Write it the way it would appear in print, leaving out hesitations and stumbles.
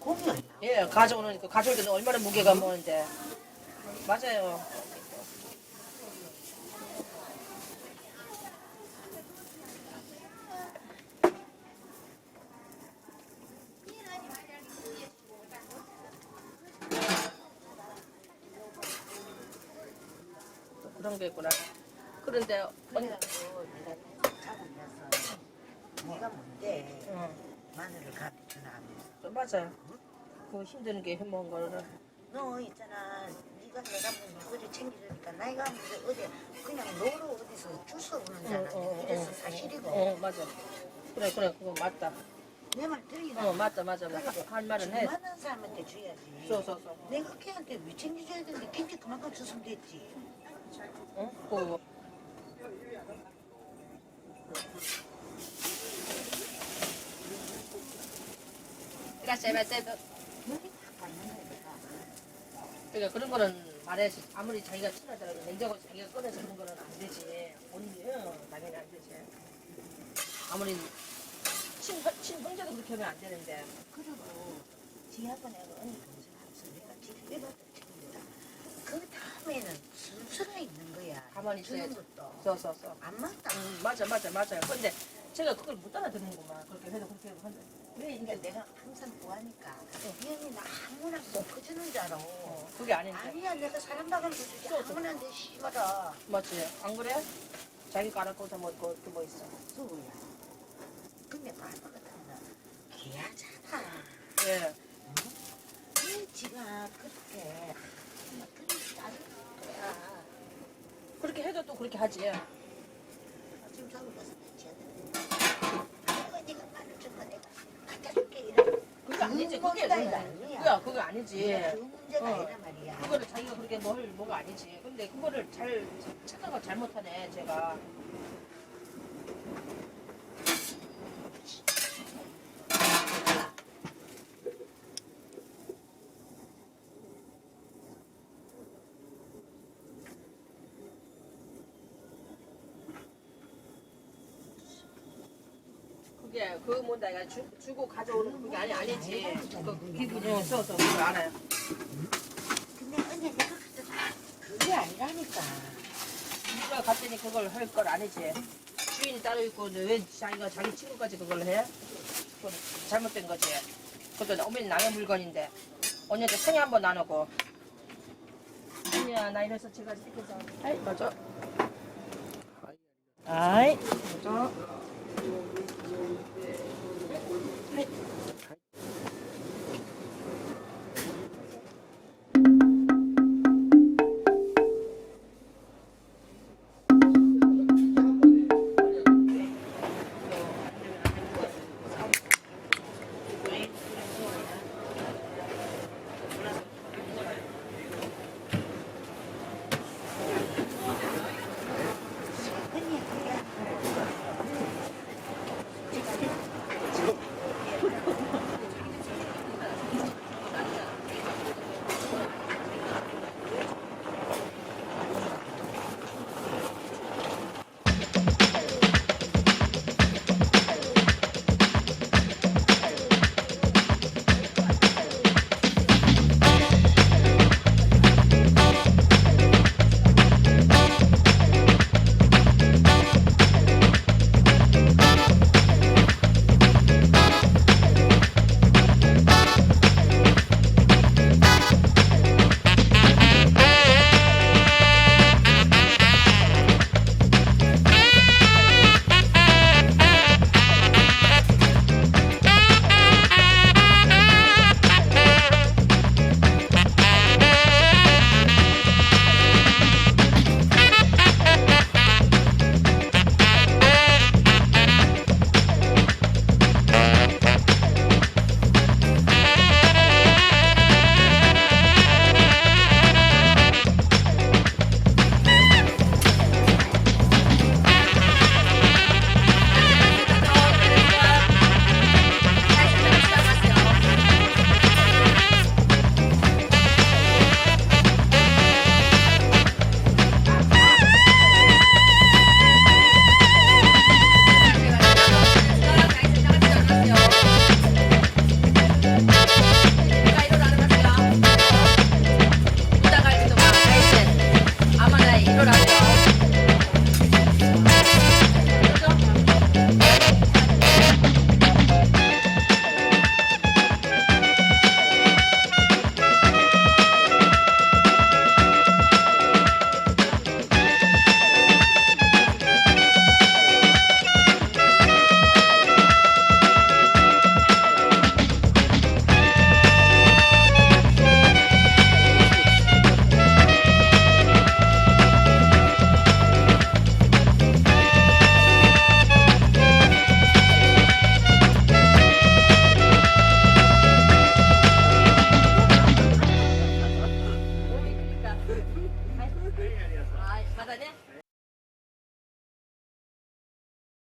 고기가 안 나와. 예, 가져오는 그 가져올 때는 얼마나 무게가 뭐는데. 맞아요. 또 그런 게 있구나. 그런데 언니, 그래가지고 내가 잡으면서 네가 뭔데 응, 마늘을 갖다 주나 하면서 맞아요. 그 힘드는 게 해먹은 거를. 너 있잖아 네가 내가 뭐 이거를 챙겨주니까 나이가 이제 어디 그냥 노로 어디서 주워 오는 줄 알았네. 이래서 사실이고 맞아. 그래, 그거 맞다. 내 말 들리나? 맞다. 할 말은 해. 만난 사람한테 줘야지. 써. 내가 걔한테 왜 챙겨줘야 되는데 김치 그만큼 줬으면 됐지. 응? 그거. Gracias, Mercedes. 여기 딱 받는 거야 내가. 그러니까 그런 거는 말해야지. 아무리 자기가 친하더라도 냉장고 자기가 꺼내서 그런 거는 안 되지. 언니는 당연히 안 되지. 아무리 친형제도 그렇게 하면 안 되는데. 그리고 지하고 내가 언니 동생 합서 내가 집에 받을 챙긴다. 그 다음에는 순서가 있는 거야. 가만히 주는 있어야지. 것도 써. 안 맞다. 맞아요. 근데 제가 그걸 못 알아듣는구만. 그렇게 해도 그렇게 하고 한다. 왜 그러니까 이게 내가 항상 구하니까 이 언니 나 아무나 못 퍼주는 줄 알아. 그게 아닌데. 아니야 내가 사람 박으면 주지 아무나한테 씹어라. 맞지? 안 그래? 자기가 알아보자 뭐 있어. 수고야. 근데 말바 같으면 귀하잖아. 예. 왜 지가 그렇게 그렇게 짜증 거야. 그렇게 해도 또 그렇게 하지. 지금 저기 가서 지야 돼. 네가 말을 준거 내가 갖다 줄게 이래. 그게 아니지. 그게 아니야. 그게 아니지. 그 문제가 어. 아니란 말이야. 그거를 자기가 그렇게 뭐가 아니지. 근데 그거를 잘 착각을 잘못하네, 제가. 그게 그 뭔가 주고 가져오는 그게 아니지. 그 기분이 써서 그걸 알아요. 근데 언니 내가 갖다 줘. 그게 아니라니까. 누가 갔더니 그걸 할 걸 아니지. 주인이 따로 있고 왜 자기가 자기 친구까지 그걸 해? 그건 잘못된 거지. 그것도 어머니 남의 물건인데 언니한테 생일 한번 나누고. 언니야 나 이래서 제가 이렇게 해서 아이 맞아. 아이 맞아. 아이